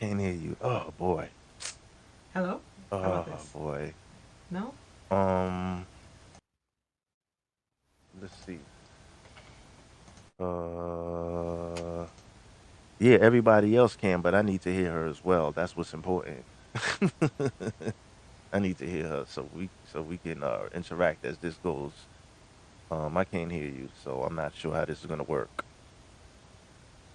can't hear you. Oh boy. Hello? How about Oh this? boy. No? Um, let's see. Uh, yeah, everybody else can, but I need to hear her as well. That's what's important. I need to hear her so we can interact as this goes. I can't hear you, so I'm not sure how this is gonna work.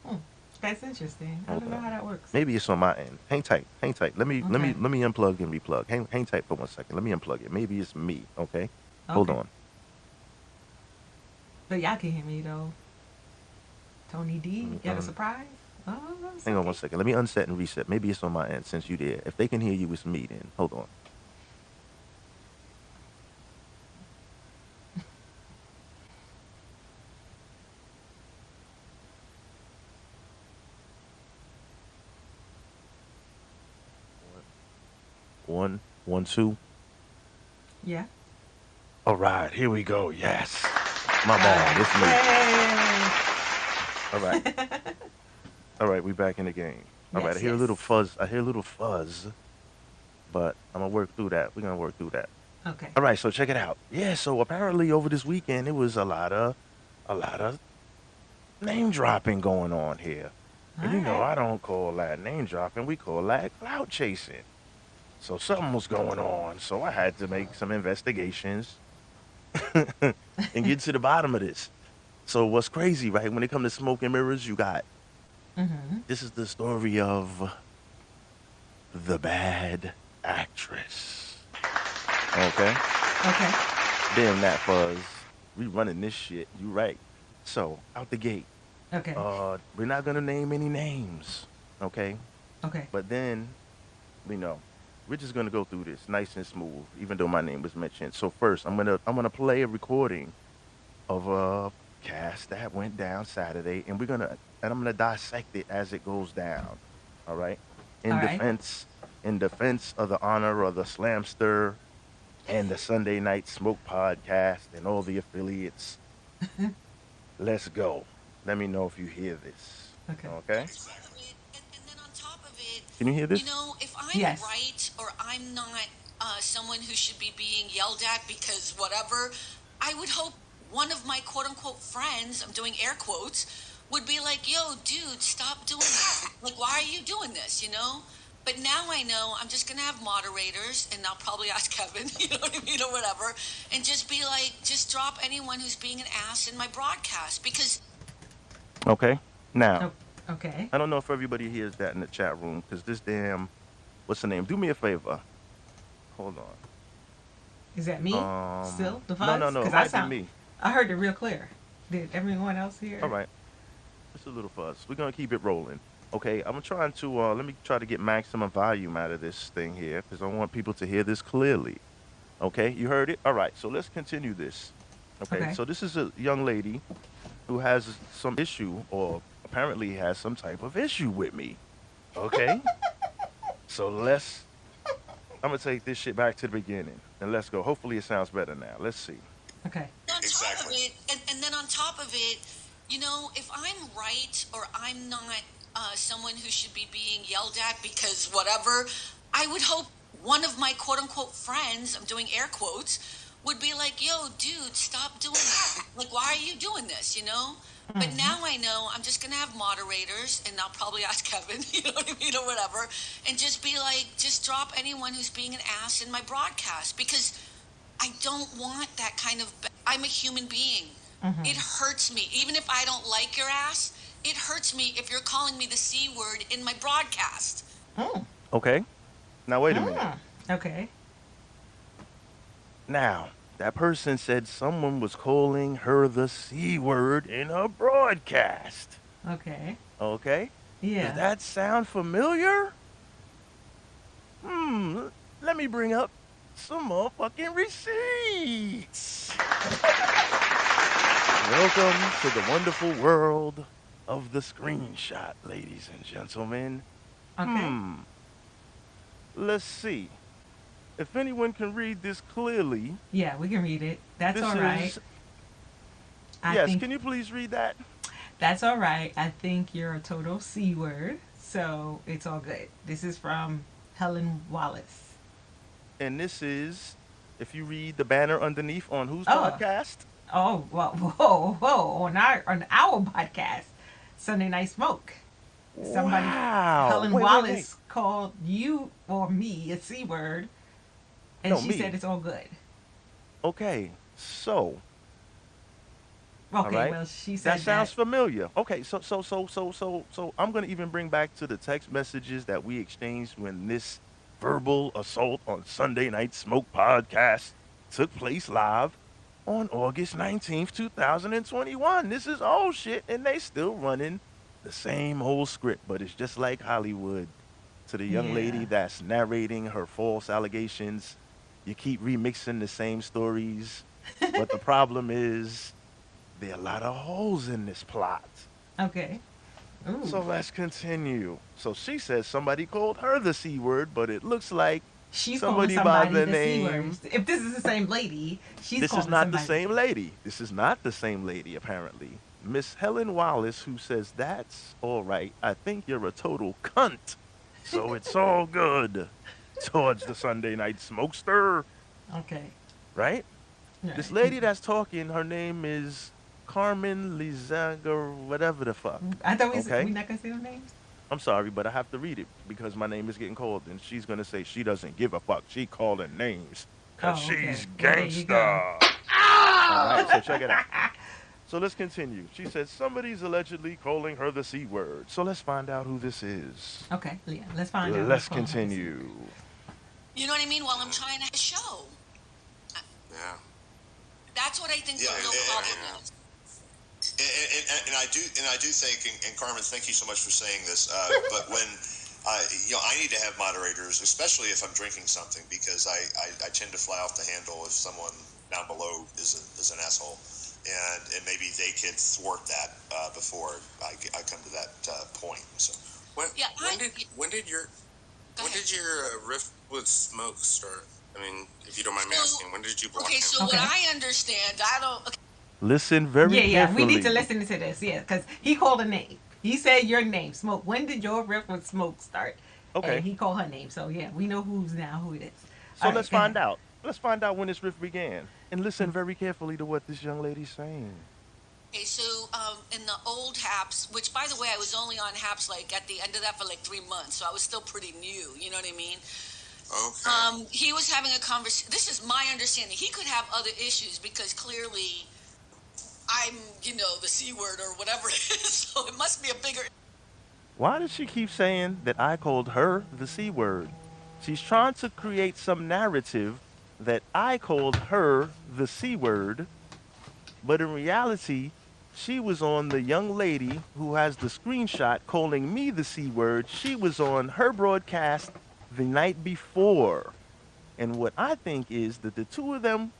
Hmm. That's interesting. I Hold don't know on. how that works. Maybe it's on my end. Hang tight. Hang tight. Let me let me Okay. let me unplug and replug. Hang tight for 1 second. Let me unplug it. Maybe it's me. Okay. Hold Okay. on. But y'all can hear me though. Tony Let D, me got a un. surprise? Oh, it's Hang on one okay. second. Let me unset and reset. Maybe it's on my end since you there. If they can hear you, it's me. Then hold on. 1, 1, 1, 2. Yeah. All right, here we go. Yes. My All bad. right. It's me. All right. Yay! All right. We back in the game. All right. I Yes, hear a little yes. fuzz. I hear a little fuzz, but I'm gonna work through that. We're gonna work through that. Okay. All right. So check it out. Yeah. So apparently over this weekend it was a lot of name dropping going on here, All and right. I don't call that name dropping. We call that clout chasing. So something was going on. So I had to make some investigations and get to the bottom of this. So what's crazy, right? When it comes to smoke and mirrors, you got Mm-hmm. this is the story of the bad actress. Okay. Okay. Damn that fuzz. We running this shit. You right. So out the gate. Okay. We're not gonna name any names. Okay. Okay. But then, you know, we're just gonna go through this nice and smooth, even though my name was mentioned. So first I'm gonna play a recording of a cast that went down Saturday, and I'm gonna dissect it as it goes down. All right. All In right. defense, in defense of the honor of the Slamster and the Sunday Night Smoke podcast and all the affiliates. Let's go. Let me know if you hear this. Okay. Okay. And then on top of it, Can you hear this? if I'm Yes. right or I'm not someone who should be being yelled at because whatever, I would hope one of my quote unquote friends, I'm doing air quotes, would be like, yo, dude, stop doing that. Like, why are you doing this? But now I know I'm just going to have moderators and I'll probably ask Kevin, you know what I mean, or whatever, and just be like, just drop anyone who's being an ass in my broadcast because Okay. Oh, Now, okay. I don't know if everybody hears that in the chat room because this damn, what's the name? Do me a favor. Hold on. Is that me? Still the No, no, fuzz? no. It Because I might be sound. me. I heard it real clear. Did everyone else All hear? right. It's a little fuzz. We're gonna keep it rolling. Okay. I'm trying to let me try to get maximum volume out of this thing here because I want people to hear this clearly. Okay. You heard it? All right. So let's continue this. Okay. Okay. So this is a young lady who has some issue or apparently has some type of issue with me. Okay. So I'm gonna take this shit back to the beginning and let's go. Hopefully it sounds better now. Let's see. Okay. on top of it, and then on top of it, if I'm right or I'm not someone who should be being yelled at because whatever, I would hope one of my quote unquote friends, I'm doing air quotes, would be like, yo, dude, stop doing that. Like, why are you doing this? But Mm-hmm. now I know I'm just going to have moderators and I'll probably ask Kevin, you know what I mean, or whatever, and just be like, just drop anyone who's being an ass in my broadcast because I don't want that kind of. I'm a human being. Mm-hmm. It hurts me. Even if I don't like your ass, it hurts me if you're calling me the C word in my broadcast. Mm. Okay. Now wait a minute. Mm. Okay. Now, that person said someone was calling her the C word in a broadcast. Okay. Okay? Does Yeah. that sound familiar? Let me bring up some motherfucking receipts. Welcome to the wonderful world of the screenshot, ladies and gentlemen. Okay. Hmm, let's see. If anyone can read this clearly, Yeah, we can read it. That's this all right. is. I Yes, think can you please read that? that's all right. I think you're a total C word. So it's all good. This is from Helen Wallace. And this is, if you read the banner underneath on whose Oh, podcast? oh, well, whoa, whoa! On our podcast, Sunday Night Smoke. Somebody, Wow. Helen Wait. Wallace called you or me a c word, and No, she said me. it's all good. Okay. So, all Okay, right. well, she That said sounds that. familiar. Okay, so I'm gonna even bring back to the text messages that we exchanged when this verbal assault on Sunday Night Smoke podcast took place live on August 19th, 2021. This is old shit, and they still running the same old script, but it's just like Hollywood. To the young lady Yeah. that's narrating her false allegations, you keep remixing the same stories, but the problem is there are a lot of holes in this plot. Okay. Ooh. So let's continue. So she says somebody called her the C word, but it looks like She's calling somebody by somebody the the c word. name. If this is the same lady, she's This is calling not the somebody. same lady. This is not the same lady, apparently. Miss Helen Wallace, who says, "That's all right. I think you're a total cunt. So it's all good." Towards the Sunday Night Smokester, Okay. right? This Right. lady that's talking, her name is Carmen Lizaga, whatever the fuck. I thought we Okay? not gonna say her names. I'm sorry, but I have to read it because my name is getting called, and she's gonna say she doesn't give a fuck. She calling names cause Oh, okay. she's Well, there you go. gangsta. All right, so check it out. So let's continue. She says somebody's allegedly calling her the C word. So let's find out who this is. Okay, yeah. Let's find out who's Let's calling her the c word. continue. You know what I mean? While I'm trying to have a show. Yeah. That's what I think Yeah, the real and, problem and, is. and I do think, and Carmen, thank you so much for saying this. But when I need to have moderators, especially if I'm drinking something, because I tend to fly off the handle if someone down below is an asshole, and maybe they could thwart that before I come to that point. So When Yeah, when did your go when ahead. did your rift with smoke start? I mean, if you don't mind me So, asking, when did you block okay, him? so what Okay. I understand, I don't. Okay, Listen very Yeah, yeah. We need to carefully. listen to this. Yeah, because he called a name. He said your name, Smoke. When did your riff with Smoke start? And Okay, he called her name. So yeah, we know who's now who it is. so All let's right, go find ahead. out. Let's find out when this rift began. And listen very carefully to what this young lady's saying. so in the old Haps, which by the way, I was only on Haps like at the end of that for like 3 months, so I was still pretty new. You know what I mean? Okay. He was having a conversation. This is my understanding. He could have other issues because clearly I'm, the C word or whatever it is. So it must be a bigger. Why does she keep saying that I called her the C word? She's trying to create some narrative that I called her the C word, but in reality, she was on the young lady who has the screenshot calling me the C word. She was on her broadcast the night before. And what I think is that the two of them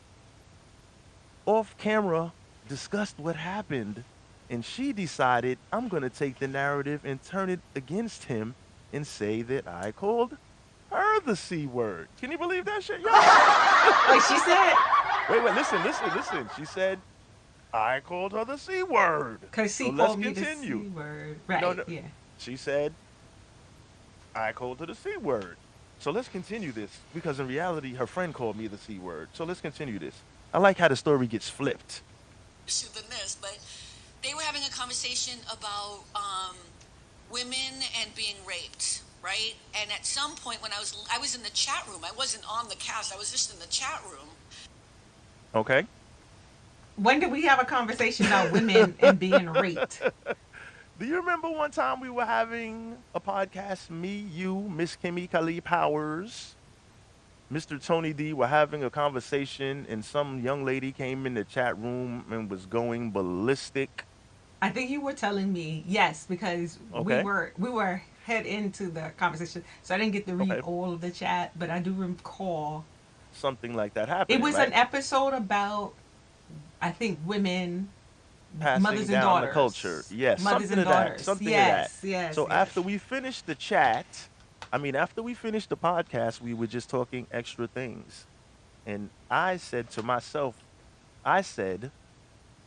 off camera discussed what happened. And she decided, I'm going to take the narrative and turn it against him and say that I called her the C word. Can you believe that shit, yo? Wait, she said Wait, listen. She said, I called her the C word. because So she let's called me the continue. c word. No, Right? no. Yeah. She said, I called her the C word. So let's continue this because in reality, her friend called me the C word. So let's continue this. I like how the story gets flipped. Issue than this, but they were having a conversation about women and being raped, right? And at some point, when I was in the chat room, I wasn't on the cast. I was just in the chat room. Okay? When did we have a conversation about women and being raped? Do you remember one time we were having a podcast? Me, you, Miss Kimmy Khalid Powers, Mr. Tony D were having a conversation, and some young lady came in the chat room and was going ballistic. I think you were telling me yes because we Okay, were we were head into the conversation, so I didn't get to read okay, all of the chat, but I do recall something like that it happening, was an right? episode about I think women, Passing mothers and down the culture. daughters, Yes, mothers something and of that. daughters. Something of that. Yes, yes, So after yes. we finished the chat, after we finished the podcast, we were just talking extra things. And I said to myself, I said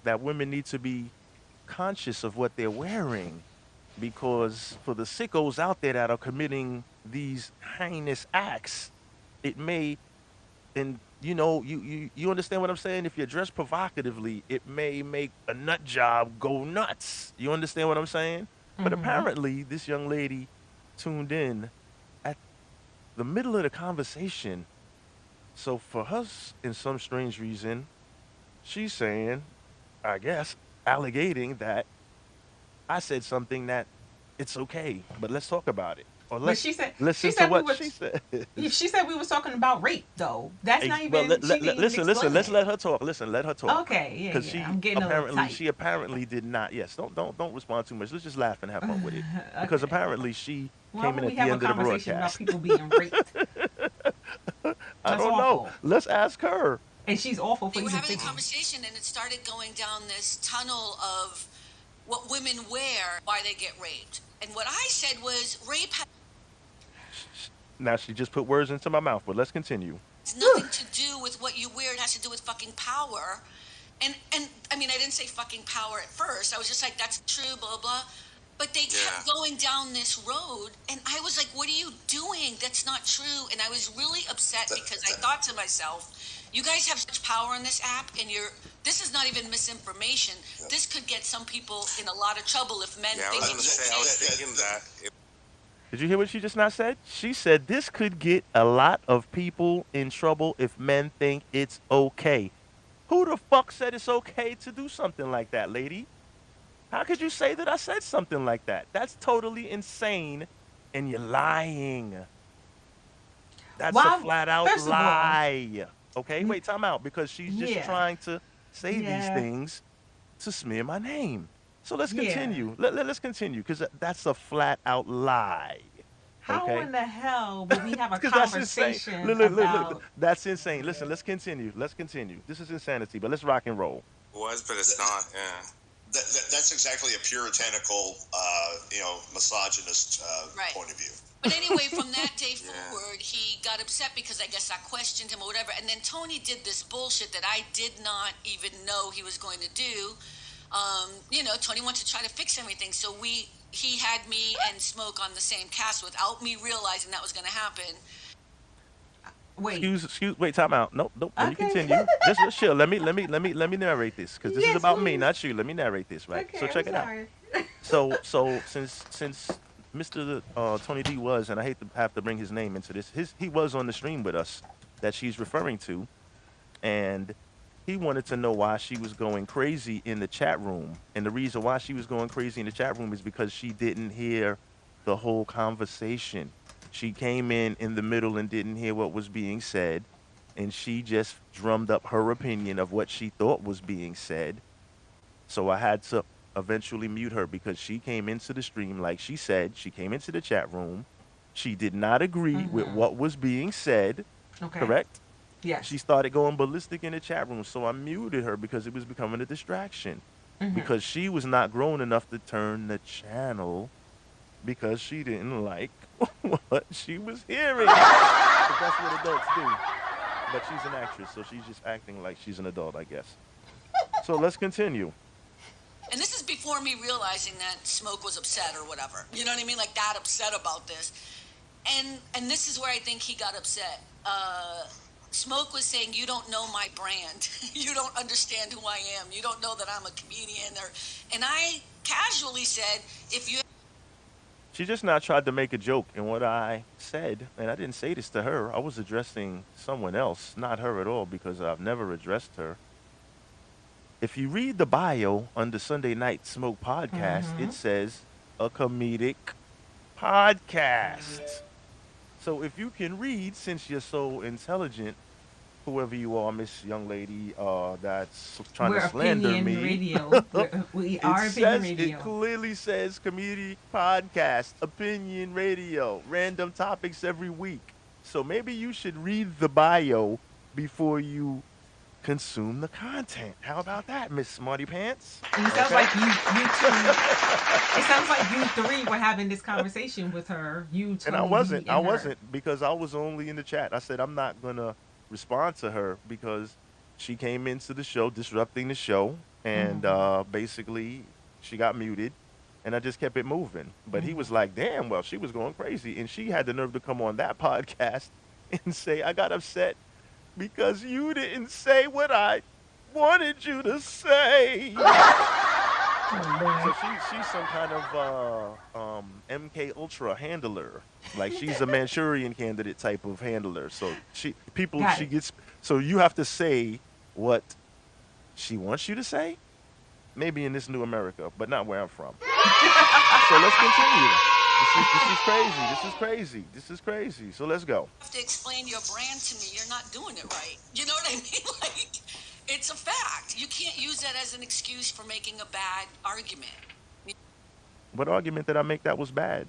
that women need to be conscious of what they're wearing. because for the sickos out there that are committing these heinous acts, it may, and you understand what I'm saying? If you're dressed provocatively, it may make a nut job go nuts. You understand what I'm saying? But Mm-hmm. apparently, this young lady tuned in at the middle of the conversation. So for us, in some strange reason, she's saying, I guess, allegating that I said something that it's okay, but let's talk about it. Or But let's she listen to said we what were she says. she said we was talking about rape though. That's not Well, even she didn't even listen. explain Let's it. let her talk. Listen, let her talk, Okay, yeah, because yeah. I'm getting a little tight. she apparently did not. Yes, don't respond too much. Let's just laugh and have fun with it, because Okay. apparently she Why came in would we at the have a end of the conversation about broadcast. people being raped? I That's don't know. awful. Let's ask her. And she's awful for They were even having a thinking. conversation and it started going down this tunnel of what women wear, why they get raped. And what I said was rape Now she just put words into my mouth, but let's continue. has nothing to do with what you wear. It has to do with fucking power. And I mean, I didn't say fucking power at first. I was just like, that's true, blah, blah. But they Yeah. kept going down this road. And I was like, what are you doing? That's not true. And I was really upset That, because I that, thought to myself, you guys have such power on this app, and this is not even misinformation. This could get some people in a lot of trouble if men Yeah, I think was it's gonna say, I was okay. thinking that. Did you hear what she just not said? She said this could get a lot of people in trouble if men think it's okay. Who the fuck said it's okay to do something like that, lady? How could you say that I said something like that? That's totally insane, and you're lying. That's a Well, flat out first of all, lie. Okay, wait, time out, because she's just yeah, trying to say these yeah, things to smear my name. So let's yeah. continue. Let's continue, because that's a flat out lie. How Okay? in the hell would we have a Because that's insane. conversation Look. about? That's insane. Listen, let's continue. Let's continue. This is insanity, but let's rock and roll. It was, but it's not. Yeah. that's exactly a puritanical, misogynist Right. point of view. But anyway, from that day Yeah. forward, he got upset because I guess I questioned him or whatever. And then Tony did this bullshit that I did not even know he was going to do. Tony wants to try to fix everything. So he had me and Smoke on the same cast without me realizing that was going to happen. Wait. Wait, time out. Nope. Let me Okay. continue. Just chill. Let me narrate this, because this is Yes, about me, please. not you. Let me narrate this, right? So Okay, I'm check it out. sorry. So since Mr. Tony D was, and I hate to have to bring his name into this, he was on the stream with us that she's referring to, and he wanted to know why she was going crazy in the chat room. And the reason why she was going crazy in the chat room is because she didn't hear the whole conversation. She came in the middle and didn't hear what was being said, and she just drummed up her opinion of what she thought was being said. So I had to eventually mute her, because she came into the stream, like she said, she came into the chat room. She did not agree with Mm-hmm. what was being said, Okay. correct? She Yes. started going ballistic in the chat room. So I muted her because it was becoming a distraction. Mm-hmm. Because she was not grown enough to turn the channel, because she didn't like what she was hearing. Because that's what adults do. But she's an actress, so she's just acting like she's an adult, I guess. So let's continue. And this is before me realizing that Smoke was upset or whatever. You know what I mean? Like that upset about this. And this is where I think he got upset. Smoke was saying, "You don't know my brand. You don't understand who I am. You don't know that I'm a comedian." And I casually said, "If you She just now tried to make a joke in what I said, and I didn't say this to her. I was addressing someone else, not her at all, because I've never addressed her. If you read the bio on the Sunday Night Smoke podcast, Mm-hmm. it says a comedic podcast. So if you can read, since you're so intelligent, whoever you are, Miss Young Lady, that's trying to We're slander opinion me, radio. We are opinion it radio. clearly says comedic podcast, opinion radio, random topics every week. So maybe you should read the bio before you consume the content. How about that, Miss Smarty Pants? And it sounds Okay. like you two. It sounds like you three were having this conversation with her. You, And I Tony wasn't. D, I and her. wasn't, because I was only in the chat. I said I'm not gonna respond to her because she came into the show disrupting the show, and Mm-hmm. basically she got muted. And I just kept it moving. But he was like, damn, well, she was going crazy. And she had the nerve to come on that podcast and say, I got upset because you didn't say what I wanted you to say. Oh So Lord. she's some kind of MK Ultra handler. Like she's a Manchurian candidate type of handler. So Got she it. gets, so you have to say what she wants you to say. Maybe in this new America, but not where I'm from. So let's continue. This is crazy. This is crazy. This is crazy. So let's go. Have to explain your brand to me. You're not doing it right. You know what I mean? Like, it's a fact. You can't use that as an excuse for making a bad argument. What argument did I make that was bad?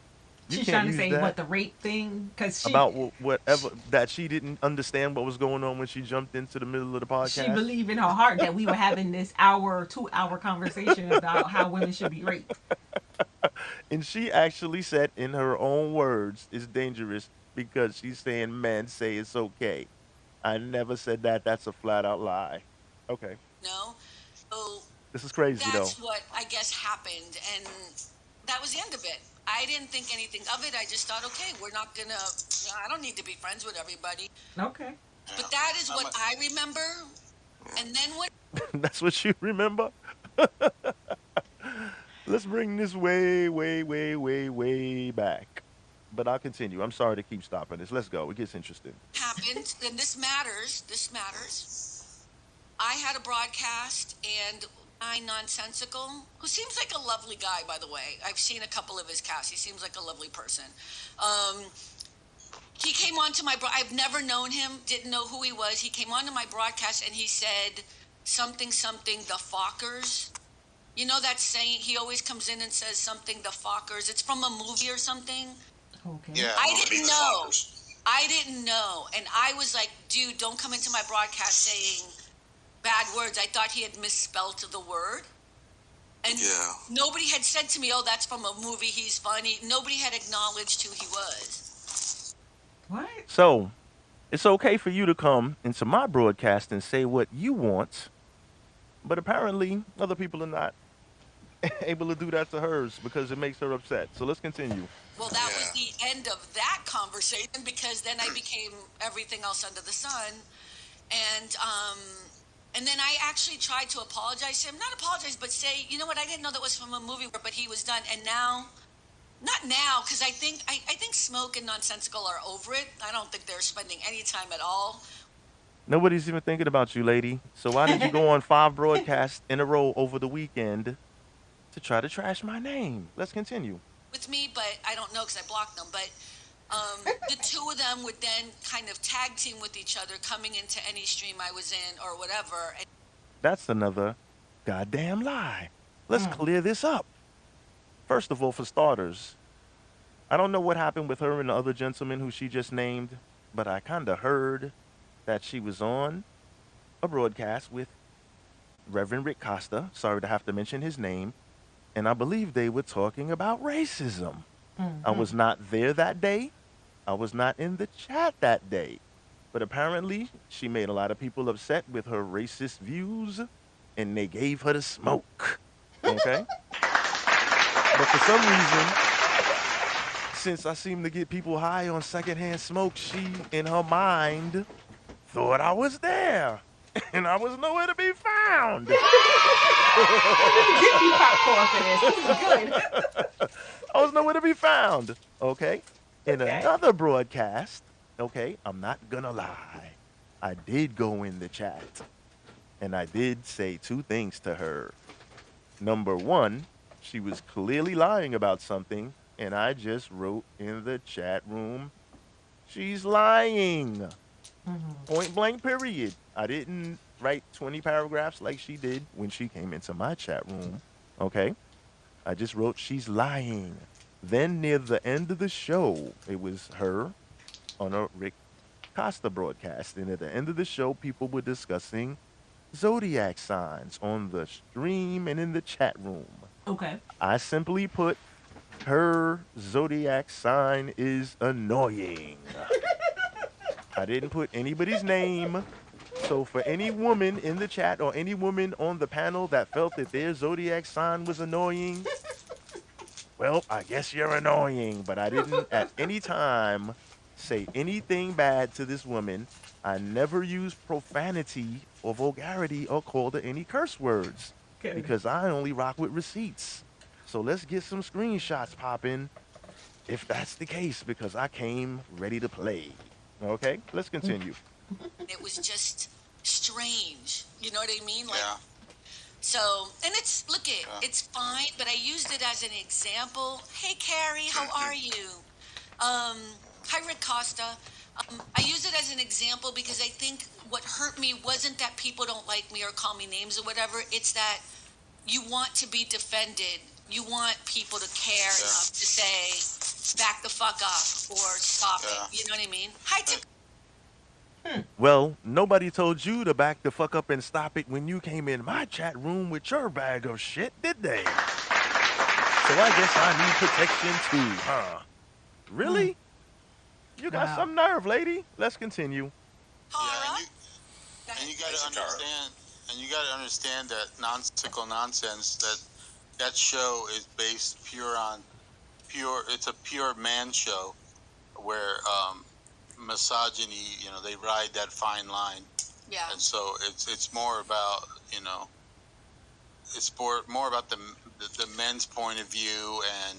You She's can't trying to use say what that the rape thing, because about whatever that she didn't understand what was going on when she jumped into the middle of the she podcast. believed in her heart that we were having this 2 hour conversation about how women should be raped. And she actually said in her own words, it's dangerous because she's saying men say it's okay. I never said that. That's a flat out lie. Okay. No? So This is crazy though. that's what I guess happened. And that was the end of it. I didn't think anything of it. I just thought, okay, we're not gonna, I don't need to be friends with everybody. Okay. But that is what I remember. And then what That's what you remember? Let's bring this way, way, way, way, way back. But I'll continue. I'm sorry to keep stopping this. Let's go. It gets interesting. happened, and this matters. I had a broadcast, and I nonsensical, who seems like a lovely guy, by the way. I've seen a couple of his casts. He seems like a lovely person. Um, he came onto my I've never known him, didn't know who he was. He came onto my broadcast and he said something something the Fockers. You know that saying? He always comes in and says something the Fockers. It's from a movie or something. Okay. Yeah, I meet didn't the know. Fockers. I didn't know. And I was like, dude, don't come into my broadcast saying bad words. I thought he had misspelled the word. And Yeah. nobody had said to me, oh, that's from a movie. He's funny. Nobody had acknowledged who he was. What? So it's okay for you to come into my broadcast and say what you want, but apparently other people are not able to do that to hers because it makes her upset. So let's continue. Well, that was Yeah. the end of that conversation because then I became everything else under the sun. And and then I actually tried to apologize to him. Not apologize, but say, you know what, I didn't know that was from a movie, but he was done. And now not now, because I think Smoke and Nonsensical are over it. I don't think they're spending any time at all Nobody's even thinking about you, lady. So why did you go on 5 broadcasts in a row over the weekend to try to trash my name? Let's continue. with me, but I don't know because I blocked them. But the two of them would then kind of tag team with each other, coming into any stream I was in or whatever. And That's another goddamn lie. Let's Mm. clear this up. First of all, for starters, I don't know what happened with her and the other gentleman who she just named, but I kind of heard that she was on a broadcast with Reverend Rick Costa. Sorry to have to mention his name. And I believe they were talking about racism. I Mm-hmm. was not there that day. I was not in the chat that day. But apparently, she made a lot of people upset with her racist views, and they gave her the smoke. Okay? But for some reason, since I seem to get people high on secondhand smoke, she, in her mind, thought I was there. And I was nowhere to be found. Let me give you popcorn for this. This is good. I was nowhere to be found. Okay. In Okay. another broadcast, okay, I'm not gonna lie. I did go in the chat and I did say 2 things to her. Number one, she was clearly lying about something, and I just wrote in the chat room, she's lying. Mm-hmm. Point blank, period. I didn't write 20 paragraphs like she did when she came into my chat room. Okay. I just wrote, she's lying. Then near the end of the show, it was her on a Rick Costa broadcast. And at the end of the show, people were discussing zodiac signs on the stream and in the chat room. Okay. I simply put, her zodiac sign is annoying. I didn't put anybody's name. So for any woman in the chat or any woman on the panel that felt that their zodiac sign was annoying, Well, I guess you're annoying, but I didn't at any time say anything bad to this woman. I never used profanity or vulgarity or called her any curse words Good. because I only rock with receipts. So let's get some screenshots popping if that's the case because I came ready to play. Okay, let's continue. It was just strange. You know what I mean? Like, Yeah. so, and it's, look it, Yeah. it's fine, but I used it as an example. Hey, Carrie, how are you? Um, Hi, Rick Costa. I use it as an example because I think what hurt me wasn't that people don't like me or call me names or whatever. It's that you want to be defended. You want people to care Yeah. enough to say, back the fuck up or stop Yeah. it. You know what I mean? Hi, Well, nobody told you to back the fuck up and stop it when you came in my chat room with your bag of shit, did they? So I guess I need protection too, huh? Really? You got Wow. some nerve, lady. Let's continue. Yeah. Tara. And you got Thanks, to Tara. that nonsensical nonsense that show is based pure on pure. It's a pure man show where misogyny. They ride that fine line, Yeah. and so it's more about it's more about the men's point of view and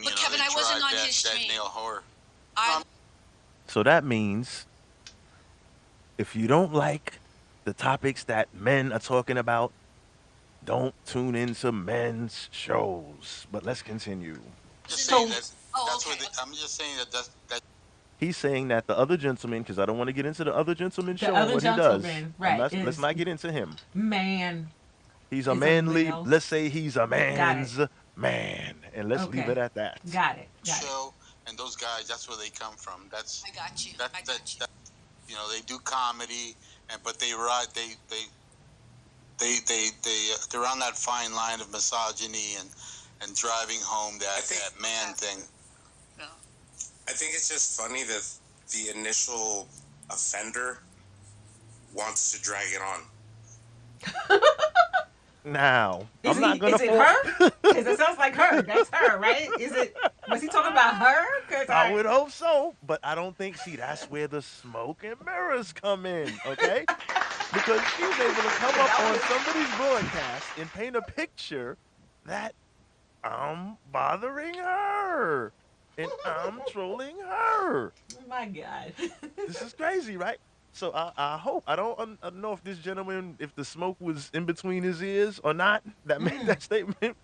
But Kevin, they I wasn't drive on that his that stream. nail horror. I So that means if you don't like the topics that men are talking about, don't tune into men's shows. But let's continue. Just wasn't. saying So Oh, that's okay. I'm just saying that He's saying that the other gentleman, because I don't want to get into the other gentleman's the show and other what he does. gentleman, I'm right, not. Let's is not get into him. man He's a is a manly. male. Let's say he's a Got it. man's man, and let's leave Okay. it at that. Got it. Got it. show and those guys, that's where they come from. I got you. That I that, got you. that they do comedy, but they ride they're on that fine line of misogyny and driving home I think- that man thing. No. I think it's just funny that the initial offender wants to drag it on. Now, Is I'm not gonna. is it her? Because it sounds like her. That's her, right? Is it? Was he talking about her? Because I would hope so, but I don't think. See, that's where the smoke and mirrors come in, okay? Because she's able to come up on somebody's broadcast and paint a picture that I'm bothering her and I'm trolling her. Oh my God. This is crazy, right? So I hope I don't know if this gentleman, if the smoke was in between his ears or not, that made that statement.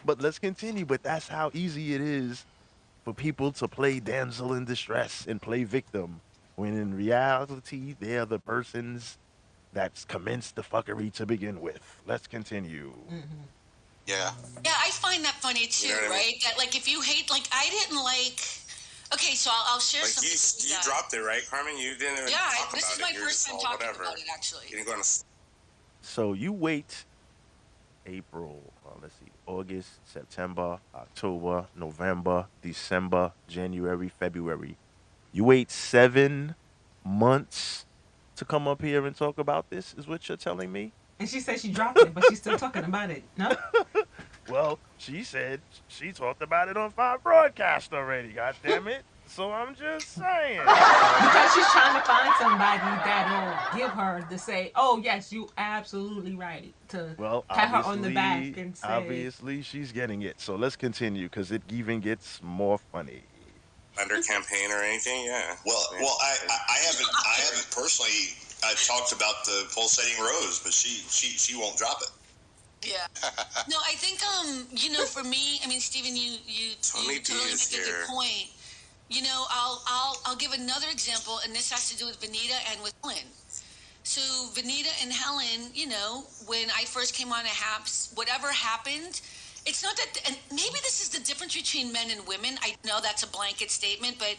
But let's continue. But that's how easy it is for people to play damsel in distress and play victim, when in reality they're the persons that's commenced the fuckery to begin with. Let's continue. Yeah. Yeah, I find that funny too, You know what I mean? right? That like if you hate, like I didn't like. Okay, so I'll share Like something. with you guys. dropped it, right, Carmen? You didn't even Yeah, talk this about is it. my You're first just time all talking whatever. about it, actually. You didn't go on a So you wait April, let's see, August, September, October, November, December, January, February. You wait 7 months to come up here and talk about this, is what you're telling me? And she said she dropped it, but she's still talking about it. No? Well, she said she talked about it on 5 broadcast already, god damn it. So I'm just saying. Because she's trying to find somebody that'll give her to say, oh, yes, you absolutely right. To Well, pat her on the back and say, obviously she's getting it. So let's continue because it even gets more funny. under campaign or anything. Yeah. Well, I haven't personally talked about the pulsating rose, but she won't drop it. Yeah. No, I think for me, I mean, Stephen, you Tony D totally is make a here. good point. I'll give another example, and this has to do with Vanita and with Helen. So Vanita and Helen, when I first came on a Haps, whatever happened, it's not that, and maybe this is the difference between men and women. I know that's a blanket statement, but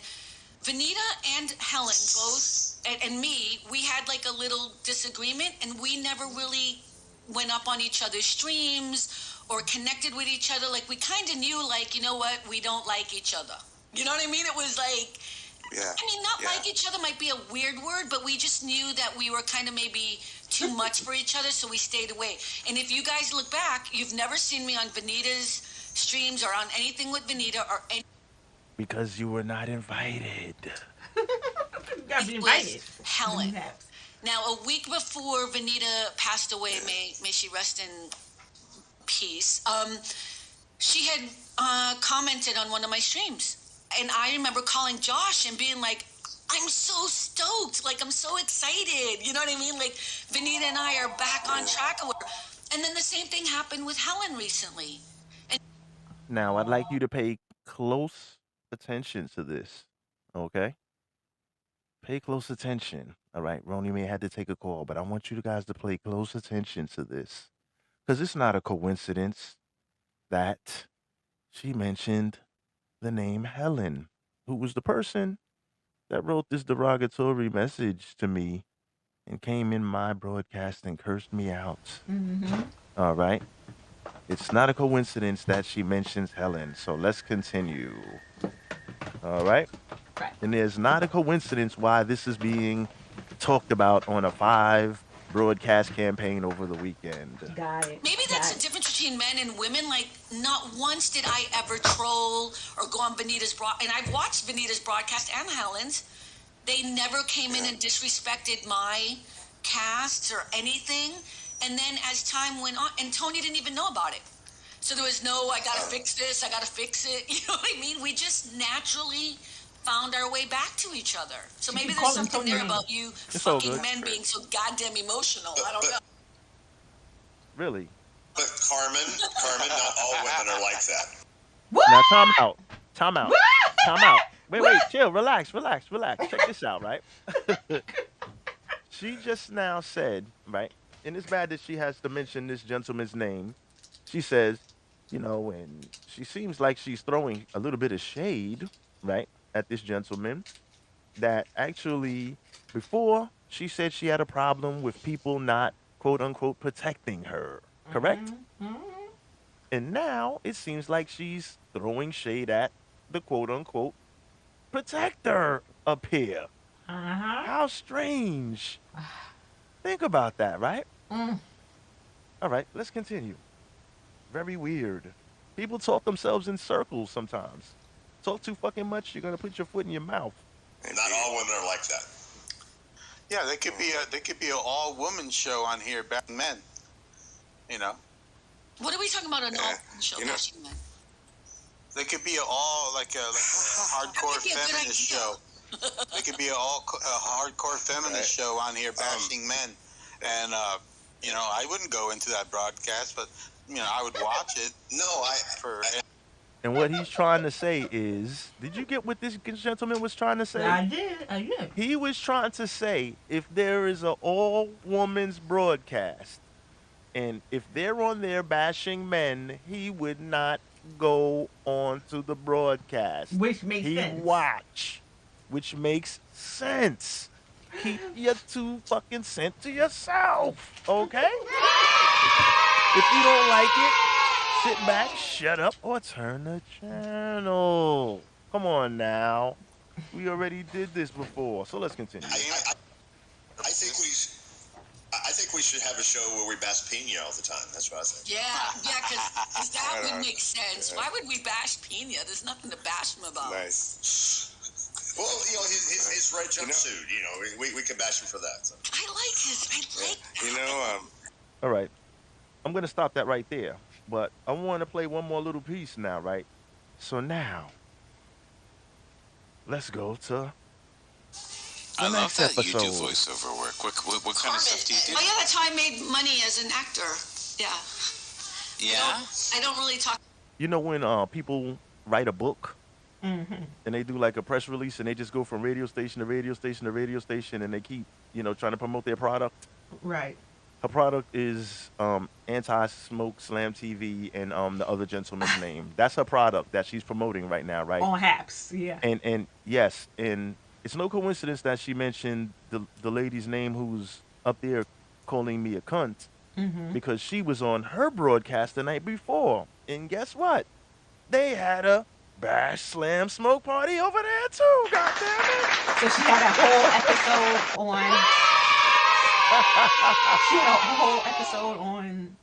Vanita and Helen both, and me, we had like a little disagreement, and we never really went up on each other's streams or connected with each other. Like we kind of knew, like, you know what, we don't like each other. You know what I mean? It was like, Yeah. I mean, not Yeah. like each other might be a weird word, but we just knew that we were kind of maybe too much for each other, so we stayed away. And if you guys look back, you've never seen me on Vanita's streams or on anything with Vanita or any Because you were not invited. You gotta be invited with to Helen. these apps. Now, a week before Vanita passed away, may she rest in peace. She had commented on one of my streams, and I remember calling Josh and being like, "I'm so stoked! Like I'm so excited! You know what I mean? Like Vanita and I are back on track." And then the same thing happened with Helen recently. And Now, I'd like you to pay close attention to this. Okay? Pay close attention. All right. Roni may have to take a call, but I want you guys to pay close attention to this. Because it's not a coincidence that she mentioned the name Helen, who was the person that wrote this derogatory message to me and came in my broadcast and cursed me out. Mm-hmm. All right. It's not a coincidence that she mentions Helen. So let's continue. All right. Right. And there's not a coincidence why this is being talked about on a 5 broadcast campaign over the weekend. Got it. maybe Got that's the it. difference between men and women. Like, not once did I ever troll or go on Vanita's and I've watched Vanita's broadcast and Helen's. They never came in and disrespected my casts or anything. And then as time went on, and Tony didn't even know about it. So there was no, I gotta fix this, I gotta fix it. You know what I mean? We just naturally found our way back to each other. So You maybe keep there's calling something Tony there names. about you It's all fucking good. men being so goddamn emotional. I don't know. Really? But Carmen, not all women are like that. What? Now, time out. Time out. What? Time out. Wait, What? chill, relax. Check this out, right? She just now said, right? And it's bad that she has to mention this gentleman's name. She says, and she seems like she's throwing a little bit of shade, right, at this gentleman that actually, before, she said she had a problem with people not, quote unquote, protecting her. Correct? Mm-hmm. And now it seems like she's throwing shade at the quote unquote protector up here. Uh-huh. How strange. Think about that, right? Mm. All right, let's continue. Very weird. People talk themselves in circles sometimes. Talk too fucking much, you're gonna put your foot in your mouth. Not all women are like that. Yeah, they could be an all woman show on here, bashing men. You know, What are we talking about on Yeah, all show? you know- Bashing Men? they could be like a hardcore That might be a good feminist idea. show. They could be a hardcore feminist show on here bashing men, and I wouldn't go into that broadcast, but I would watch it No, for. And what he's trying to say is, did you get what this gentleman was trying to say? I did. He was trying to say if there is a all woman's broadcast and if they're on there bashing men, he would not go on to the broadcast. Which makes He'd sense. watch, which makes sense. Keep your 2 fucking cents to yourself, okay? If you don't like it, sit back, shut up, or turn the channel. Come on now. We already did this before, so let's continue. I think I think we should have a show where we bash Pena all the time. That's what I think. Yeah, because that would make sense. Why would we bash Pena? There's nothing to bash him about. Nice. Well, his red jumpsuit. We can bash him for that. So. I like that. You know, All right. I'm going to stop that right there. But I want to play one more little piece now, right? So now, let's go to I the love next that you do episode. voiceover work. What kind of stuff do you do? Oh yeah, that's how I made money as an actor. Yeah. Yeah? I don't really talk. You know when people write a book Mm-hmm. and they do like a press release and they just go from radio station to radio station to radio station and they keep, trying to promote their product? Right. Her product is anti-smoke slam TV and the other gentleman's name. That's her product that she's promoting right now, right? On Haps. Yeah. And yes, and it's no coincidence that she mentioned the lady's name who's up there calling me a cunt Mm-hmm. because she was on her broadcast the night before. And guess what? They had a bash slam smoke party over there too. God damn it! So she had a whole episode on. She had a whole episode on.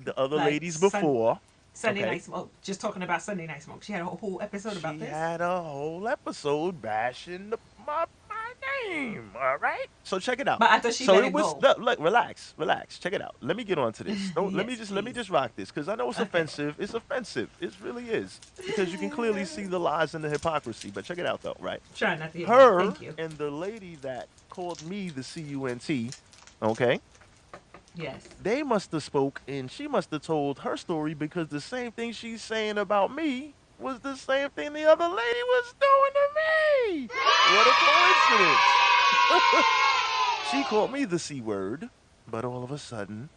The other Like ladies Sun- before. Sunday Okay. Night Smoke. Just talking about Sunday Night Smoke. She had a whole episode about She this. had a whole episode bashing my name. All right. So check it out. But I thought she So let it it was go. look, relax. Check it out. Let me get on to this. Don't Yes, let me please. just rock this because I know it's Okay. offensive. It's offensive. It really is because you can clearly see the lies and the hypocrisy. But check it out though, right? Try not to hear that. Her Thank you. and the lady that called me the cunt, okay, Yes. they must have spoke and she must have told her story because the same thing she's saying about me was the same thing the other lady was doing to me. What a coincidence. She called me the C word, but all of a sudden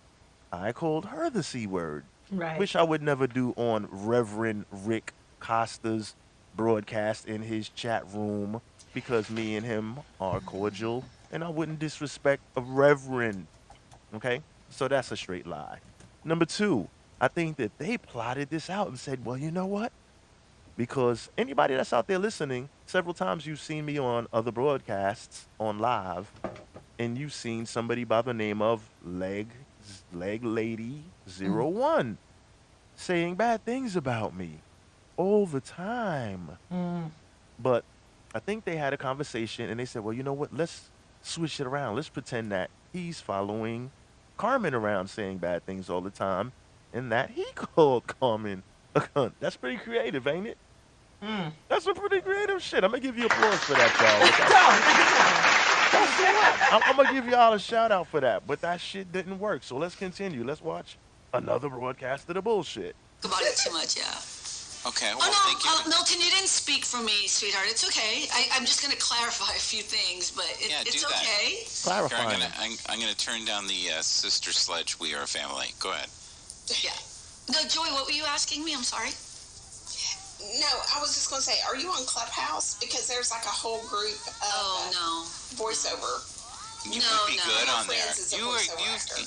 I called her the C word, Right. which I would never do on Reverend Rick Costa's broadcast in his chat room because me and him are cordial and I wouldn't disrespect a reverend. Okay? So that's a straight lie. Number two, I think that they plotted this out and said, well, you know what? Because anybody that's out there listening, several times you've seen me on other broadcasts on live, and you've seen somebody by the name of Leg Lady Mm. 01 saying bad things about me all the time. Mm. But I think they had a conversation and they said, well, you know what? Let's switch it around. Let's pretend that he's following Carmen around saying bad things all the time and that he called Carmen a cunt. That's pretty creative, ain't it? Mm. That's some pretty creative shit. I'm going to give you applause for that, y'all. But that's Don't. what? I'm going to give y'all a shout out for that. But that shit didn't work. So let's continue. Let's watch another broadcast of the bullshit. About it too much, yeah. Okay. Oh Well, no, thank you. Milton, you didn't speak for me, sweetheart. It's okay. I'm just going to clarify a few things, but Yeah, it's do that. okay. Here, Clarifying. I'm gonna turn down the sister sledge. We are a family. Go ahead. Yeah. No, Joy, what were you asking me? I'm sorry. No, I was just going to say, are you on Clubhouse? Because there's like a whole group of Oh no. voiceover. You No, would be no. good My on there. friends is a You are voiceover actor.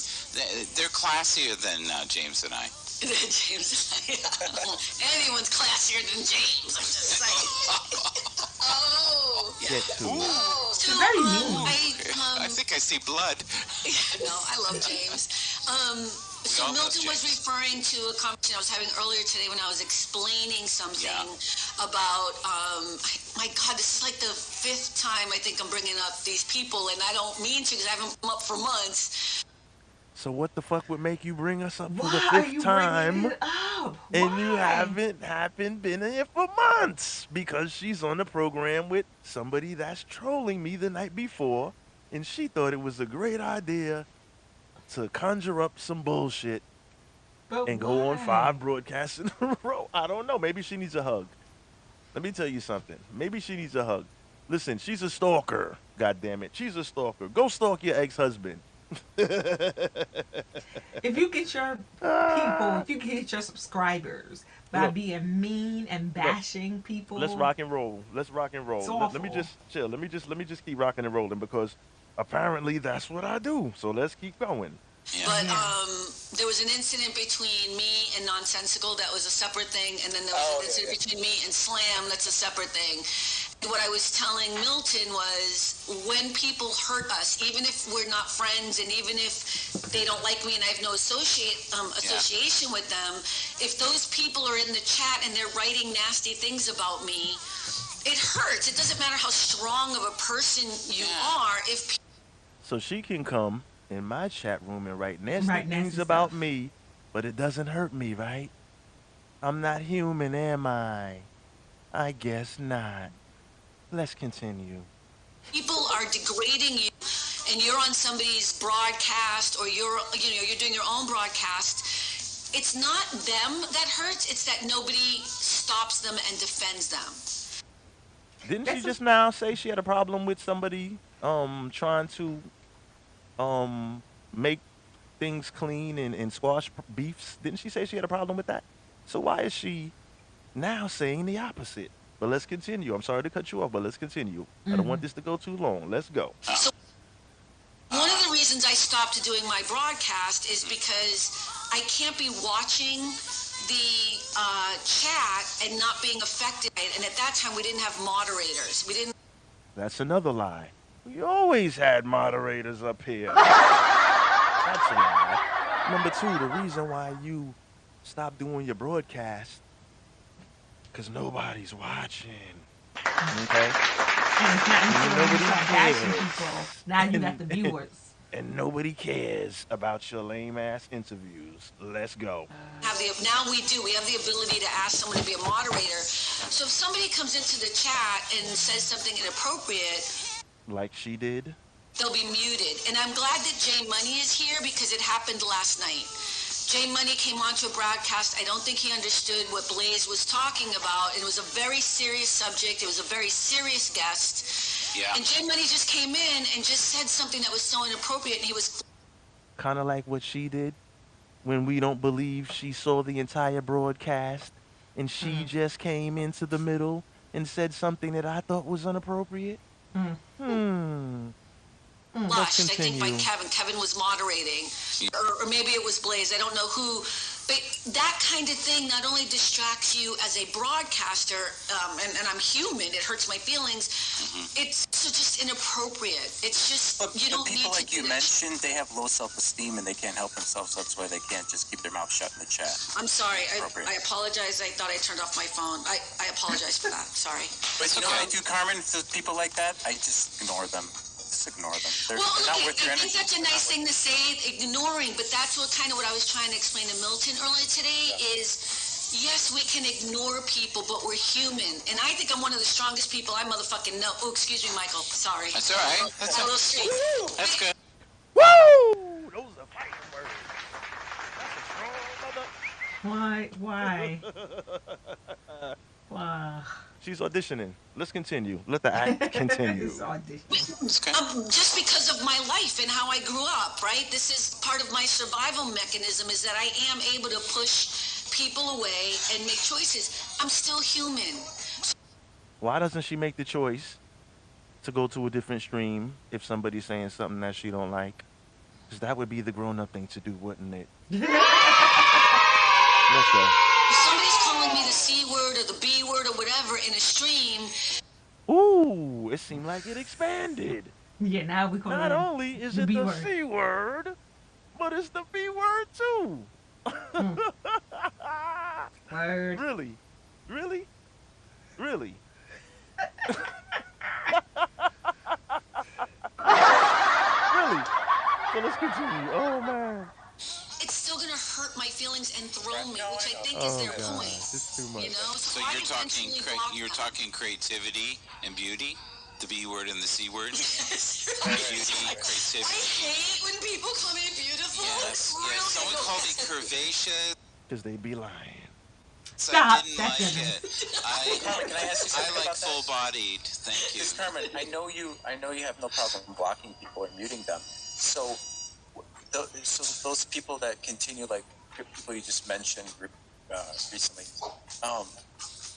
They're classier than James and I. James. Anyone's classier than James. I'm just saying. Oh. Get to it. Oh. So, very mean. I think I see blood. No, I love James. We So all love Milton was James. referring to a conversation I was having earlier today when I was explaining something Yeah. about. My God, this is like the fifth time I think I'm bringing up these people, and I don't mean to because I haven't come up for months. So what the fuck would make you bring us up for the Why are fifth you time? bringing it up? And you Why? haven't been in here for months because she's on the program with somebody that's trolling me the night before, and she thought it was a great idea to conjure up some bullshit But and go on why? 5 broadcasts in a row. I don't know. Maybe she needs a hug. Let me tell you something. Maybe she needs a hug. Listen, she's a stalker. God damn it, she's a stalker. Go stalk your ex-husband. If you get your people, if you get your subscribers by Look, being mean and look. bashing people, Let's rock and roll. Let's rock and roll. It's Let me awful. just chill. Let me just keep rocking and rolling because apparently that's what I do. So let's keep going. Yeah. But Yeah. there was an incident between me and Nonsensical that was a separate thing, and then there was an incident between me and Slam that's a separate thing. What I was telling Milton was when people hurt us, even if we're not friends and even if they don't like me and I have no association with them, if those people are in the chat and they're writing nasty things about me, it hurts. It doesn't matter how strong of a person you Yeah. are. If So she can come in my chat room and write nasty Write nasty things about stuff. me, but it doesn't hurt me, right? I'm not human, am I? I guess not. Let's continue. people are degrading you and you're on somebody's broadcast or you're doing your own broadcast, it's not them that hurts, it's that nobody stops them and defends them. Didn't she That's a, just now say she had a problem with somebody trying to um make things clean and squash beefs? Didn't she say she had a problem with that? So why is she now saying the opposite? But let's continue. I'm sorry to cut you off, but let's continue. I don't want this to go too long. Let's go. So one of the reasons I stopped doing my broadcast is because I can't be watching the chat and not being affected by it. And at that time, we didn't have moderators. We didn't. That's another lie. We always had moderators up here. That's a lie. Number two, the reason why you stop doing your broadcast because nobody's watching. Okay? And it's not And until you nobody start bashing people. cares. Now you got And, the viewers. and nobody cares about your lame ass interviews. Let's go. Now we do. We have the ability to ask someone to be a moderator. So if somebody comes into the chat and says something inappropriate, Like she did. they'll be muted. And I'm glad that Jay Money is here because it happened last night. Jay Money came onto a broadcast. I don't think he understood what Blaze was talking about. It was a very serious subject. It was a very serious guest. Yeah. And Jay Money just came in and just said something that was so inappropriate. And he was Kind of like what she did when we don't believe she saw the entire broadcast and she just came into the middle and said something that I thought was inappropriate. Hmm. Let's flushed, I think, by continue. Kevin. Kevin was moderating, or maybe it was Blaze. I don't know who. But that kind of thing not only distracts you as a broadcaster, and I'm human, it hurts my feelings. It's also just inappropriate. It's just, But you don't people need like to you do that. mentioned, they have low self-esteem and they can't help themselves. That's why they can't just keep their mouth shut in the chat. I'm sorry. Appropriate. I apologize. I thought I turned off my phone. I apologize for that. Sorry. But you know what I do, Carmen? For people like that, I just ignore them. Just ignore them. They're Well, not okay, worth your I think energy. that's a nice thing to say, ignoring, but that's what kind of what I was trying to explain to Milton earlier today is, yes, we can ignore people, but we're human. And I think I'm one of the strongest people I motherfucking know. Oh, excuse me, Michael. Sorry. That's all right. That's A all little street. That's good. Woo! Those are fighting words. Why? Wow. She's auditioning. Let's continue. Let the act continue. It's audition. Just because of my life and how I grew up, right? This is part of my survival mechanism is that I am able to push people away and make choices. I'm still human. Why doesn't she make the choice to go to a different stream if somebody's saying something that she don't like? Because that would be the grown-up thing to do, wouldn't it? Let's go. If somebody's calling me the C word or the B word or whatever in a stream, Ooh, it seemed like it expanded. Yeah, now we call Not it only is the it B the word. C word, but it's the B word too. Word. Really? Really? Really? Really? So let's continue. Oh man. it's still gonna hurt my feelings and throw me, which I think is Oh their god, point. it's too much. You know, So I you're talking intentionally blocked you're them. talking creativity and beauty, the B word and the C word. Yes. Beauty, I creativity. hate when people call me beautiful. Yes, Really? yes. Someone called me curvaceous. Because they be lying. So Stop. I didn't That's like it. it. Carmen, can I ask you I something like about that? full-bodied. Thank you. Because Carmen, I know you have no problem blocking people or muting them. So, so those people that continue, like people you just mentioned recently,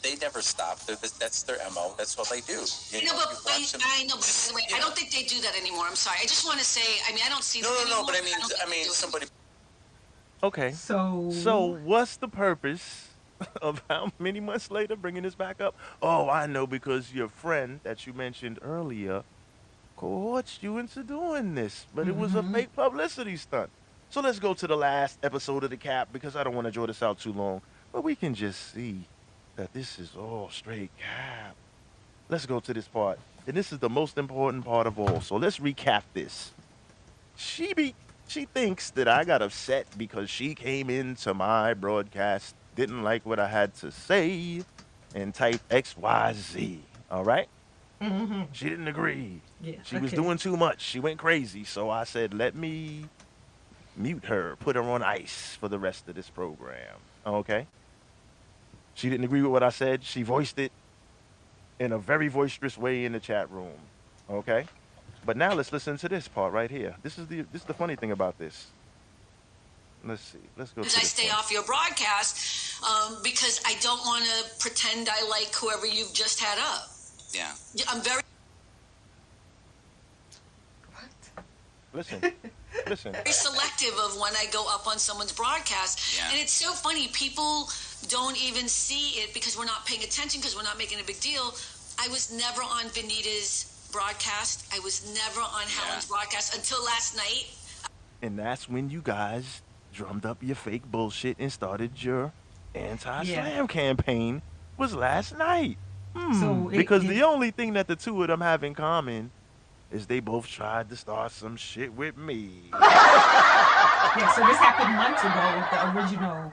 they never stop. That's their MO. That's what they do. You No, know, but you watch them. I know, but by the way, I don't think they do that anymore. I'm sorry. I just want to say, I mean, I don't see them No, anymore. but I don't think they do it. somebody. Okay. So So what's the purpose of how many months later bringing this back up? Oh, I know, because your friend that you mentioned earlier coerced you into doing this, but it was a fake publicity stunt. So let's go to the last episode of the cap because I don't want to draw this out too long, but we can just see that this is all straight cap. Let's go to this part, and this is the most important part of all. So let's recap this. She thinks that I got upset because she came into my broadcast, didn't like what I had to say, and typed XYZ. All right? She didn't agree. yeah, She was okay. doing too much. She went crazy. So I said, let me mute her, put her on ice for the rest of this program. Okay? She didn't agree with what I said. She voiced it in a very boisterous way in the chat room. Okay? But now let's listen to this part right here. This is the funny thing about this. Let's see. Let's go to I this stay one. off your broadcast because I don't want to pretend I like whoever you've just had up. Yeah. I'm very Listen. Listen. very selective of when I go up on someone's broadcast. Yeah. And it's so funny. People don't even see it because we're not paying attention because we're not making a big deal. I was never on Vanita's broadcast. I was never on Helen's broadcast until last night. And that's when you guys drummed up your fake bullshit and started your Yeah. anti-slam campaign was last night. So Because the only thing that the two of them have in common is they both tried to start some shit with me. yeah. So this happened months ago with the original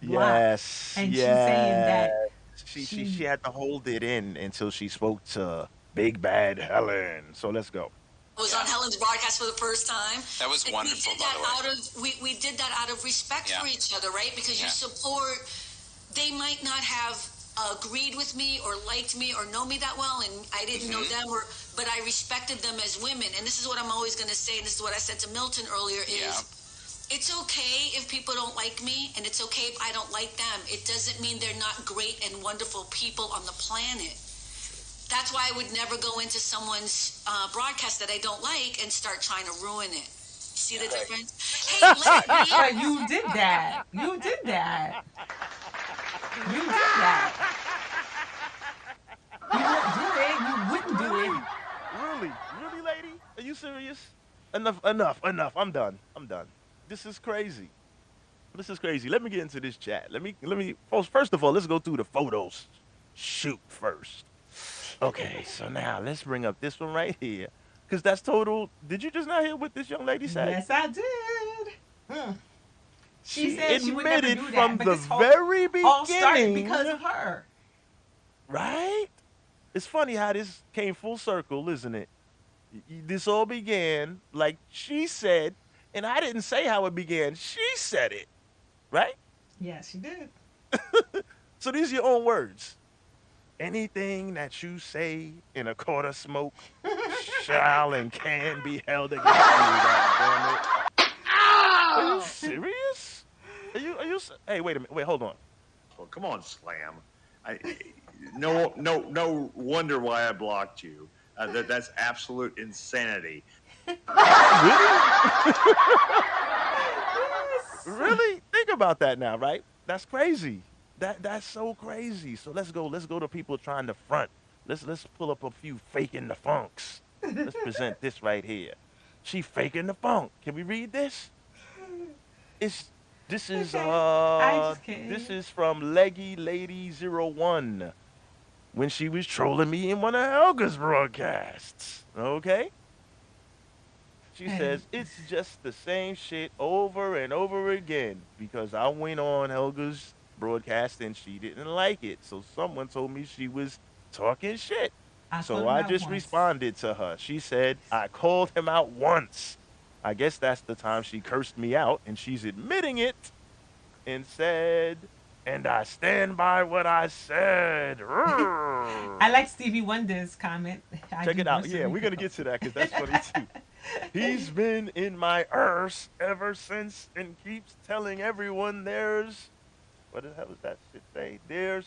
block, Yes, and she's saying yes. that She she. had to hold it in until she spoke to Big Bad Helen. So let's go. Was Yeah. on Helen's broadcast for the first time. That was And wonderful, by the way. we did that out of respect Yeah. for each other, right? Because you Yeah. support. They might not have agreed with me or liked me or know me that well, and I didn't know them, or but I respected them as women. And this is what I'm always going to say, and this is what I said to Milton earlier: is Yeah. it's okay if people don't like me, and it's okay if I don't like them. It doesn't mean they're not great and wonderful people on the planet. That's why I would never go into someone's broadcast that I don't like and start trying to ruin it. See the difference? Hey, Leslie. But you did that. You did that. You did that. You won't do it. You wouldn't do it. Really? Really? Really, lady? Are you serious? Enough, enough, enough. I'm done. I'm done. This is crazy. This is crazy. Let me get into this chat. Let me first of all, let's go through the photos. Shoot first. Okay, so now let's bring up this one right here. Cause that's total. Did you just not hear what this young lady said? Yes, I did. Mm. She She said she would never admitted do that, from but the this whole very all started beginning, because of her. right? It's funny how this came full circle, isn't it? This all began like she said, and I didn't say how it began. She said it, right? Yes, she did. So these are your own words. Anything that you say in a court of smoke shall and can be held against you. God damn it! Are you serious? Hey, wait a minute. Wait, hold on. Oh, come on, Slam. I, no wonder why I blocked you. That's absolute insanity. Really? Yes. Really? Think about that now, right? That's crazy. That's so crazy. So let's go. Let's go to people trying to front. Let's pull up a few faking the funks. Let's present this right here. She faking the funk. Can we read this? It's this is Okay. I just this kidding. is from Leggy Lady 01 when she was trolling me in one of Helga's broadcasts. Okay? She And says it's just the same shit over and over again because I went on Helga's broadcast and she didn't like it. So someone told me she was talking shit. I So called him I out just once. responded to her. She said, I called him out once. I guess that's the time she cursed me out and she's admitting it and said, and I stand by what I said. I like Stevie Wonder's comment. I Check do it out. Yeah, grocery we're going to pickup get to too. that because that's funny too. He's been in my earth ever since and keeps telling everyone there's what the hell does that shit say? There's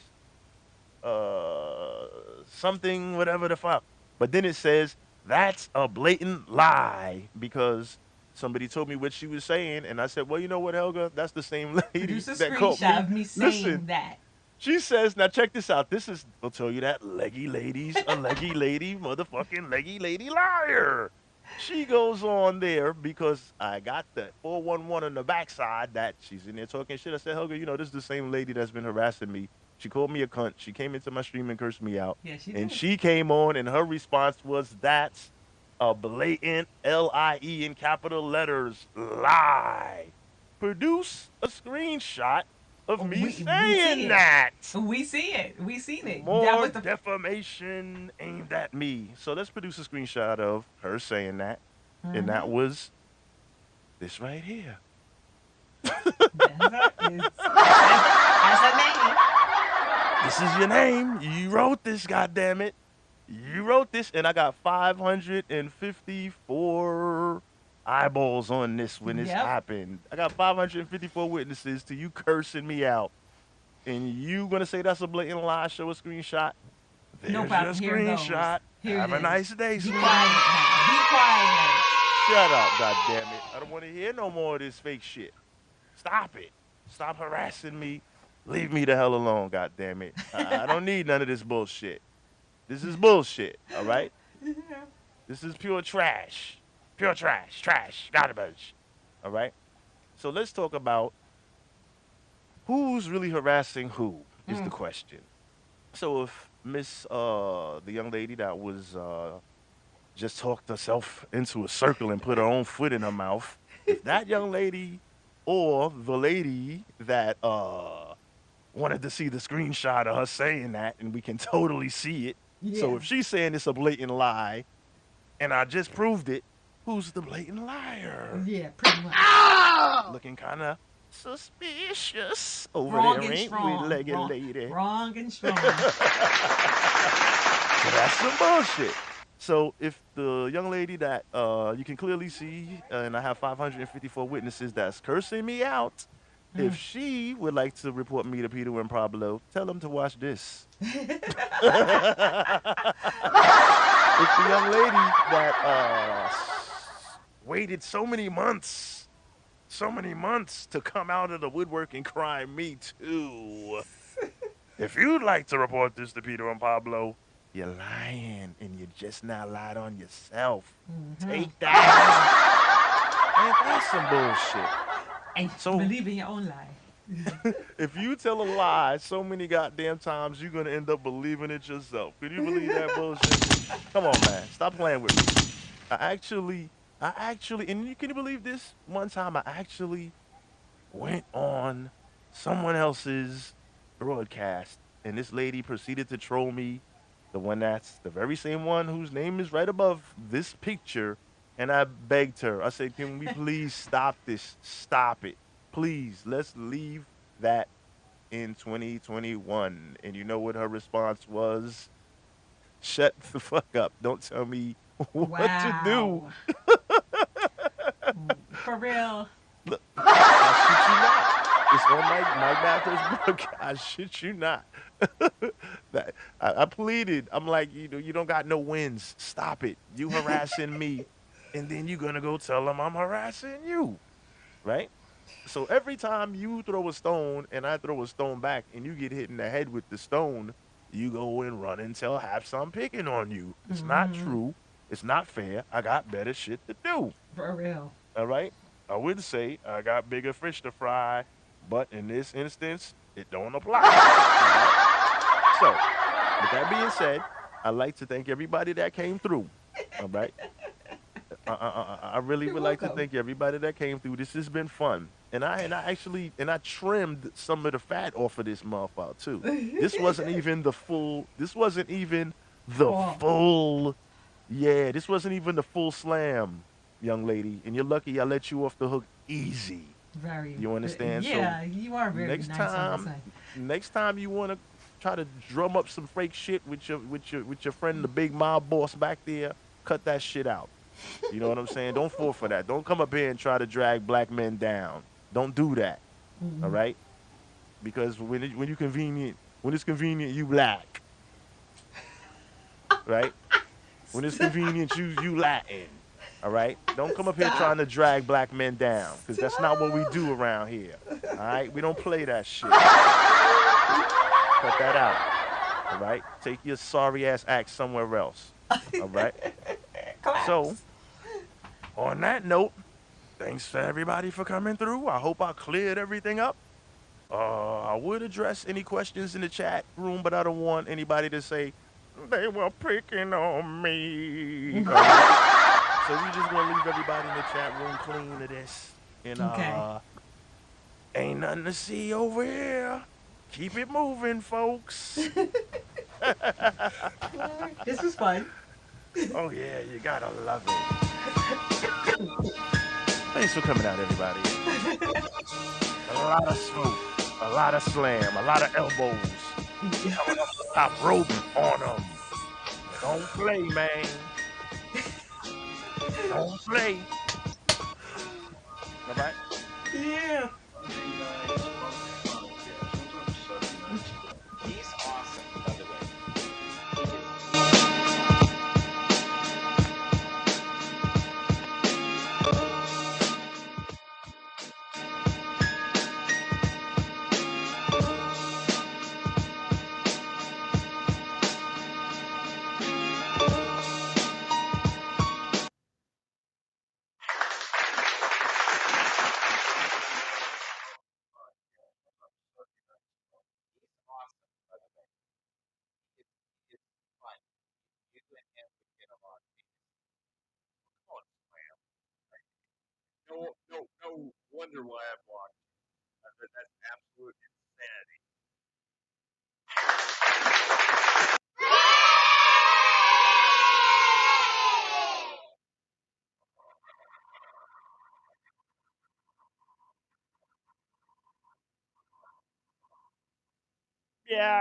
uh something whatever the fuck. But then it says that's a blatant lie because somebody told me what she was saying and I said, "Well, you know what, Helga? That's the same lady Produce a that called screenshot me." of me Listen, saying that. she says, now check this out. This is, I'll tell you that leggy lady's a leggy lady, motherfucking leggy lady liar. She goes on there because I got the 411 on the backside that she's in there talking shit. I said, Helga, you know, this is the same lady that's been harassing me. She called me a cunt. She came into my stream and cursed me out. Yeah, she And did. she came on, and her response was, that's a blatant LIE in capital letters lie. Produce a screenshot of me We see saying it. that. We see it. We seen it. That More was the defamation aimed at me. So let's produce a screenshot of her saying that. And that mm-hmm. was this right here. That's her name. This is your name. You wrote this, goddammit. You wrote this, and I got 554 eyeballs on this when this Yep. happened. I got 554 witnesses to you cursing me out. And you gonna say that's a blatant lie? Show a screenshot. No There's your problem. Here it goes. screenshot. Here it Have a is. nice day, Be sweetie. quiet now. Be quiet. Shut up, goddammit. I don't want to hear no more of this fake shit. Stop it. Stop harassing me. Leave me the hell alone, goddammit. I don't need none of this bullshit. This is bullshit, all right? This is pure trash. Pure trash. Trash. Garbage. All right? So let's talk about who's really harassing who is the Mm. question. So if Miss the young lady that was just talked herself into a circle and put her own foot in her mouth, if that young lady or the lady that wanted to see the screenshot of her saying that and we can totally see it. So Yeah. if she's saying it's a blatant lie and I just proved it, who's the blatant liar? Yeah, pretty much. Looking kind of suspicious over Wrong there, and ain't we, strong. leggy Wrong, lady? wrong and So strong. that's some bullshit. So if the young lady that you can clearly see, and I have 554 witnesses that's cursing me out, if Mm. she would like to report me to Peter and Pablo, tell them to watch this. If the young lady that waited so many months to come out of the woodwork and cry, me too. If you'd like to report this to Peter and Pablo, you're lying and you just now lied on yourself. Mm-hmm. Take that. Ain't that some bullshit? And So believe in your own lie. if you tell a lie so many goddamn times, you're gonna end up believing it yourself. Can you believe that bullshit? Come on, man. Stop playing with me. I actually, and you can you believe this? One time I actually went on someone else's broadcast, and this lady proceeded to troll me. The one that's the very same one whose name is right above this picture. And I begged her, I said, can we please stop this? Stop it. Please, let's leave that in 2021. And you know what her response was? Shut the fuck up. Don't tell me what to do. Wow. For real. Look, I shit you not. It's on Mike Mathers book. I shit you not. That I pleaded. I'm like, you know, you don't got no wins. Stop it. You harassing me, and then you gonna go tell them I'm harassing you, right? So every time you throw a stone and I throw a stone back, and you get hit in the head with the stone, you go and run and tell have some picking on you. It's not Mm-hmm. true. It's not fair. I got better shit to do. For real. All right. I would say I got bigger fish to fry, but in this instance, it don't apply. All right. So, with that being said, I'd like to thank everybody that came through. All right. I really You're would like to welcome. thank everybody that came through. This has been fun, and I actually I trimmed some of the fat off of this motherfucker too. This wasn't even the full. This wasn't even the Cool. full. Yeah, this wasn't even the full slam, young lady, and you're lucky I let you off the hook easy. Very. You understand? So Yeah, you are very next nice on this time, side. next time you want to try to drum up some fake shit with your friend, the big mob boss back there, cut that shit out. You know what I'm saying? Don't fall for that. Don't come up here and try to drag black men down. Don't do that. All Mm-mm. right? Because when it's convenient, you black, right? When it's Stop. convenient, you Latin. All right? Don't come up here trying Stop. to drag black men down, because that's not what we Stop. do around here. All right? We don't play that shit. Cut that out. All right? Take your sorry ass act somewhere else. All right? So, Claps. on that note, thanks for everybody for coming through. I hope I cleared everything up. I would address any questions in the chat room, but I don't want anybody to say they were picking on me. All right. So we just gonna leave everybody in the chat room clean of this. And Okay. ain't nothing to see over here. Keep it moving, folks. This was fun. Oh yeah, you gotta love it. Thanks for coming out, everybody. A lot of smoke, a lot of slam, a lot of elbows coming off the top rope on them. Don't play, man. Don't play. All right. Yeah. He's awesome, by the way. no wonder why I blocked you. That's absolute insanity. Yeah,